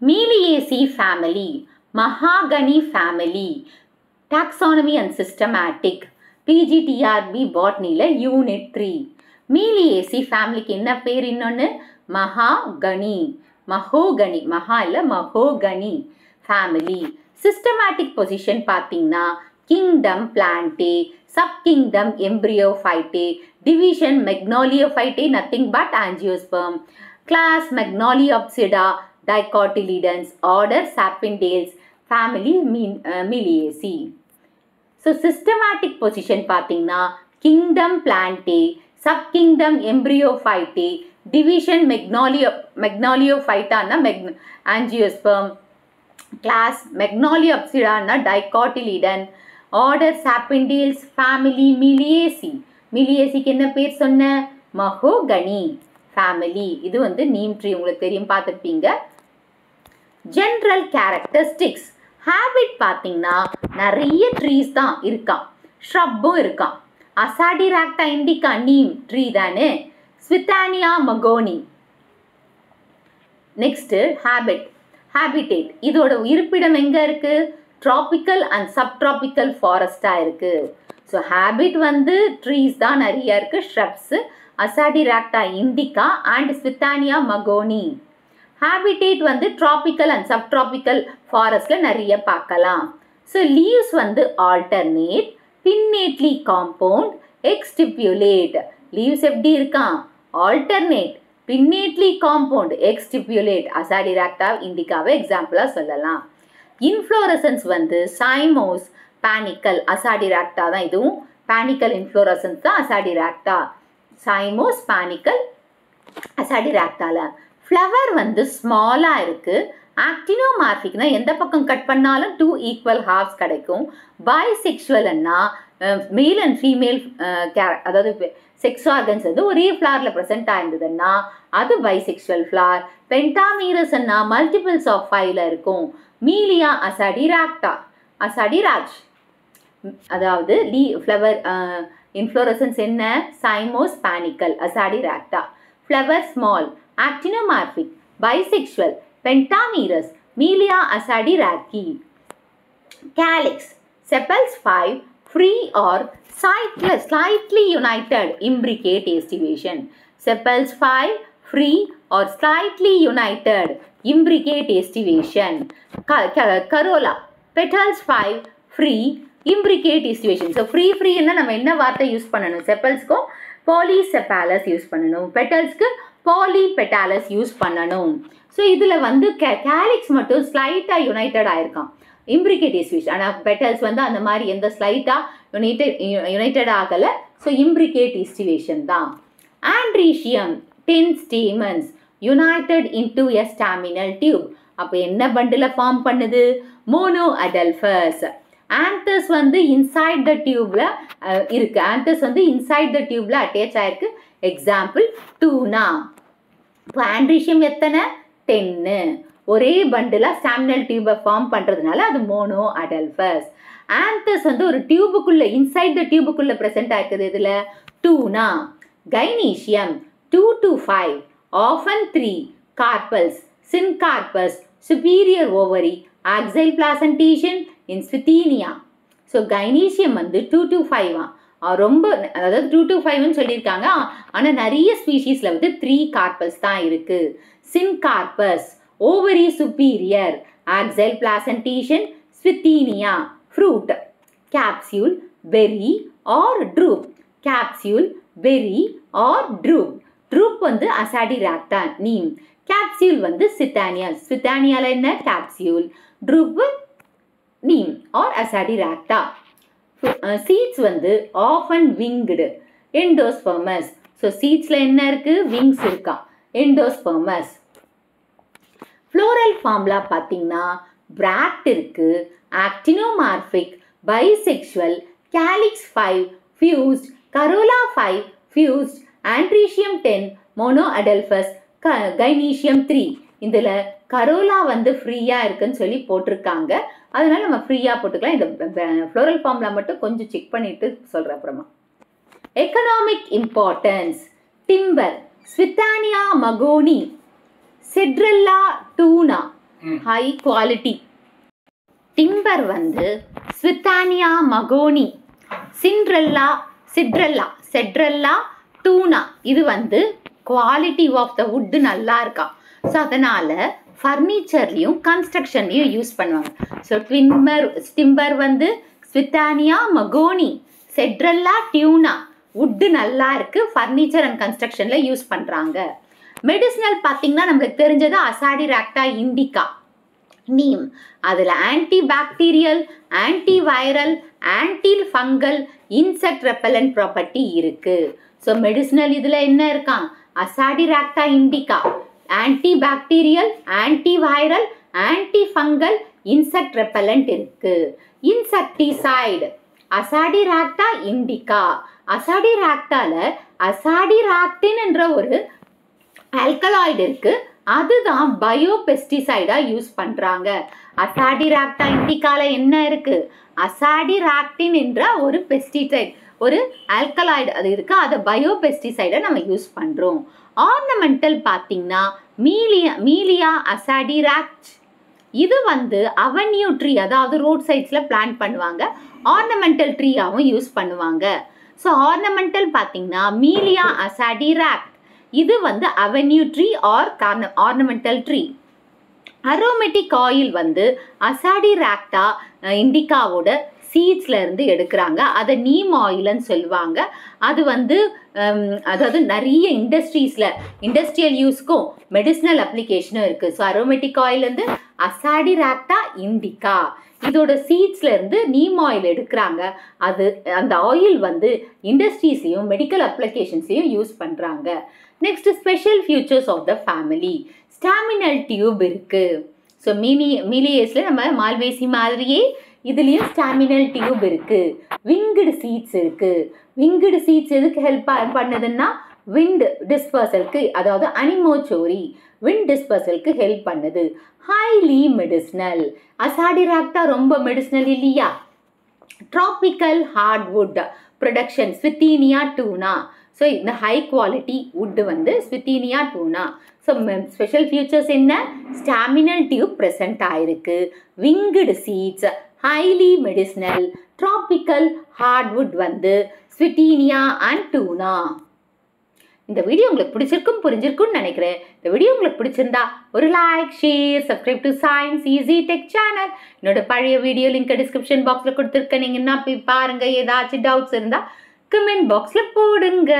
Meliaceae family, Mahogany family, Taxonomy and Systematic, PGTRB Botany Unit 3. Meliaceae family க்கு என்ன பேர் இன்னொன்னு Mahogany, Maha இல்ல Mahogany family. Systematic position பார்த்தீங்கன்னா Kingdom Plantae, Subkingdom Embryophytae, Division Magnoliophytae, nothing but Angiosperm, Class Magnoliopsida, Dicotyledons, Order Sapindales, Family Meliaceae. So systematic position பார்த்தீங்கன்னா Kingdom Plantae, Subkingdom Embryophytae, Division Magnoliophyta Angiosperm, Class Magnoliopsida Dicotyledon, Order Sapindales, Family Meliaceae. Meliaceae க்கு என்ன பேர் சொன்ன Mahogany family. இது வந்து neem tree உங்களுக்கு தெரியும் பார்த்திருப்பீங்க. General characteristics. Habit பார்த்தீங்கன்னா நிறைய trees தான் இருக்காம், shrubும் இருக்காம். Azadirachta indica neem tree தானே, Swithania magoni. Next habitat. இதோட இருப்பிடம் எங்க இருக்கு? Tropical and subtropical forest இருக்கு. So habit வந்து trees தான் நிறைய இருக்கு, shrubs, Azadirachta indica and Swithania magoni. Habitat வந்து tropical and subtropical forestல நிறைய பார்க்கலாம். So leaves வந்து alternate, pinnately compound, exstipulate. Leaves எப்படி இருக்கான்? Alternate, pinnately compound, exstipulate. Azadirachta indicaவை எக்ஸாம்பிளா சொல்லலாம். Inflorescence வந்து cymose, panicle. Azadirachta தான் இதுவும், panicle inflorescence தான் Azadirachta. Cymose, panicle, Azadirachtaல. Flower வந்து ஸ்மாலா இருக்கு. ஆக்டினோமார்பிக்னா எந்த பக்கம் கட் பண்ணாலும் 2 equal halves கிடைக்கும். Bisexualன்னா மேல் அண்ட் ஃபீமேல் அதாவது செக்ஸ் ஆர்கன்ஸ் வந்து ஒரே ஃப்ளாரில் ப்ரெசென்ட் ஆயிருந்ததுன்னா அது பைசெக்சுவல் ஃப்ளார். பென்டாமீரஸ்ன்னா மல்டிபிள்ஸ் ஆஃப் 5ல இருக்கும். மீலியா அசாடிராஜ் அதாவது ஃப்ளவர் இன்ஃப்ளோரசன்ஸ் என்ன? Cymose, panicle, Azadirachta. Flower small, actinomorphic, bisexual, pentamerous, Melia azedarach. Calyx, sepals 5, free or slightly united imbricate estivation. Sepals 5, free or slightly united imbricate estivation. Corolla, petals 5, free imbricate estivation. So free என்ன நம்ம என்ன வார்த்தை use பண்ணணும்? செப்பல்ஸ்க்கும் polycephalus use பண்ணணும், பெட்டல்ஸ்க்கு polypetalus use பண்ணணும். So இதில் வந்து calyx மட்டும் ஸ்லைட்டாக யுனைட்டட் ஆயிருக்கான், இம்ப்ரிகேட் எஸ்டிவேஷன். ஆனால் பெட்டல்ஸ் வந்து அந்த மாதிரி எந்த ஸ்லைட்டாக யுனைட்டட் ஆகலை. ஸோ இம்ப்ரிகேட் எஸ்டிவேஷன் தான். Androecium 10 stamens united into a staminal tube. அப்போ என்ன பண்டில் ஃபார்ம் பண்ணுது? Mono adelphous. ஆந்தஸ் வந்து இன்சைட் த டியூப்ல இருக்கு. ஆந்தஸ் வந்து இன்சைட் த டியூப்ல அட்டேச் ஆயிருக்கு. எக்ஸாம்பிள் டூனா. இப்போ ஆண்ட்ரீஷியம் எத்தனை? 10. ஒரே பண்டிலாக ஸ்டாமினல் டியூபை ஃபார்ம் பண்ணுறதுனால அது மோனோ அடல்ஃபஸ். ஆந்தஸ் வந்து ஒரு டியூபுக்குள்ளே இன்சைட் த டியூபுக்குள்ளே ப்ரெசென்ட் ஆயிருக்குது. இதில் Toona. Gynoecium 2 to 5, often 3, carpels, syncarpus, superior ovary, axial placentation in Swithenia. So கைனீஷியம் வந்து 2 to 5 ரொம்ப, அதாவது 2 to 5ன்னு சொல்லியிருக்காங்க. ஆனால் நிறைய ஸ்பீஷீஸில் வந்து 3 கார்பல்ஸ் தான் இருக்குது. syncarpus, ovary superior, axial placentation, Swithenia. Fruit, capsule, berry or drupe. Capsule, berry or drupe. Drupe வந்து அசாடிராக்டா, நீம். capsule வந்து சித்தானியா. சித்தானியால என்ன? capsule. drupe neem or அசாடிராக்டா. seeds வந்து often winged, endospermous. ஸோ சீட்ஸ்ல என்ன இருக்கு? விங்ஸ் இருக்கா, endospermous. ஃப்ளோரல் ஃபார்ம்லா பார்த்தீங்கன்னா பிராக்ட் இருக்கு, actinomorphic, bisexual, calyx 5, fused, corolla 5, fused, androecium 10, monadelphous, gynoecium 3. இதில் கரோலா வந்து ஃப்ரீயாக இருக்குன்னு சொல்லி போட்டிருக்காங்க. அதனால நம்ம ஃப்ரீயாக போட்டுக்கலாம். இந்த ஃப்ளோரல் ஃபார்ம்ல மட்டும் கொஞ்சம் செக் பண்ணிட்டு சொல்கிறேன் அப்புறமா. Economic importance. Timber, Swithania magoni, Cedrella tuna, high quality. Timber வந்து ஸ்வித்தானியா மகோனி, செட்ரல்லா, டூனா. இது வந்து குவாலிட்டி ஆஃப் த வுட் நல்லா இருக்கா. ஸோ அதனால் ஃபர்னிச்சர்லேயும் கன்ஸ்ட்ரக்ஷன்லேயும் யூஸ் பண்ணுவாங்க. ஸோ டிம்பர் வந்து Swietenia mahagoni, Cedrela, Toona. Wood நல்லா இருக்குது, ஃபர்னிச்சர் அண்ட் கன்ஸ்ட்ரக்ஷனில் யூஸ் பண்ணுறாங்க. மெடிசினல் பார்த்திங்கன்னா நம்மளுக்கு தெரிஞ்சது அசாடிராக்டா இண்டிகா, நீம். அதில் anti bacterial, anti viral, anti fungal, insect repellent property இருக்குது. ஸோ மெடிசினல் இதில் என்ன இருக்கான்? Azadirachta indica anti bacterial, anti viral, anti fungal, insect repellent இருக்குது. Insecticide Azadirachta indica. அசாடிராக்டாவில் அசாடிராக்டின் என்ற ஒரு ஆல்கலாய்டு இருக்குது, அதுதான் பயோபெஸ்டிசைடாக யூஸ் பண்ணுறாங்க. அசாடிராக்டா இண்டிகாவில் என்ன இருக்குது? அசாடிராக்டின் என்ற ஒரு பெஸ்டிசைட், ஒரு ஆல்கலாய்டு அது இருக்குது, அதை பயோபெஸ்டிசைடை நம்ம யூஸ் பண்ணுறோம். ஆர்னமெண்டல் பார்த்திங்கன்னா மீலியா அசாடிராக்ட். இது வந்து அவென்யூ ட்ரீ, அதாவது ரோட் சைட்ஸில் பிளான்ட் பண்ணுவாங்க, ஆர்னமெண்டல் ட்ரீயாகவும் யூஸ் பண்ணுவாங்க. ஸோ ஆர்னமெண்டல் பார்த்திங்கன்னா மீலியா அசாடிராக்ட், இது வந்து avenue tree R ornamental tree. Aromatic oil வந்து அசாடிராக்டா இண்டிகாவோட சீட்ஸ்லேருந்து எடுக்கிறாங்க, அதை நீம் ஆயில்னு சொல்லுவாங்க. அது வந்து அதாவது நிறைய இண்டஸ்ட்ரியல் யூஸ்க்கும் மெடிசினல் அப்ளிகேஷனும் இருக்குது. ஸோ அரோமேட்டிக் ஆயில் வந்து அசாடிராக்டா இண்டிகா, இதோட சீட்ஸ்லேருந்து நீம் ஆயில் எடுக்கிறாங்க. அந்த ஆயில் வந்து இண்டஸ்ட்ரீஸ்லையும் மெடிக்கல் அப்ளிகேஷன்ஸ்லையும் யூஸ் பண்ணுறாங்க. Next special features of the family. Staminal tube இருக்குது. ஸோ மீலியேஸில் நம்ம மால்வேசி மாதிரியே இதுலேயும் ஸ்டாமினல் டியூப் இருக்குது. விங்குடு சீட்ஸ் இருக்குது. விங்குடு சீட்ஸ் எதுக்கு ஹெல்ப் பண்ணுதுன்னா விண்ட் டிஸ்பர்சலுக்கு, அதாவது அனிமோச்சோரி விண்ட் டிஸ்பர்சலுக்கு ஹெல்ப் பண்ணுது. Highly medicinal. அசாடிராக்டா ரொம்ப மெடிசினல் இல்லையா? ட்ராபிக்கல் ஹார்ட்வுட் ப்ரொடக்ஷன் ஸ்வித்தீனியா டூனா. ஸோ இந்த ஹை குவாலிட்டி வுட்டு வந்து ஸ்வித்தீனியா டூனா. ஸோ ஸ்பெஷல் ஃபியூச்சர்ஸ் என்ன? ஸ்டாமினல் டியூப் ப்ரெசென்ட் ஆயிருக்கு, winged seeds, highly medicinal, tropical hardwood வந்து ஸ்வித்தீனியா அண்ட் டூனா. இந்த வீடியோ உங்களுக்கு புரிஞ்சிருக்கும்னு நினைக்கிறேன். இந்த வீடியோ உங்களுக்கு பிடிச்சிருந்தா ஒரு like, share, subscribe to science easy tech channel. என்னோட பழைய வீடியோ லிங்க் டிஸ்கிரிப்ஷன் பாக்ஸில் கொடுத்துருக்கேன், நீங்கள் என்ன போய் பாருங்கள். ஏதாச்சும் டவுட்ஸ் இருந்தால் கமெண்ட் பாக்ஸில் போடுங்க.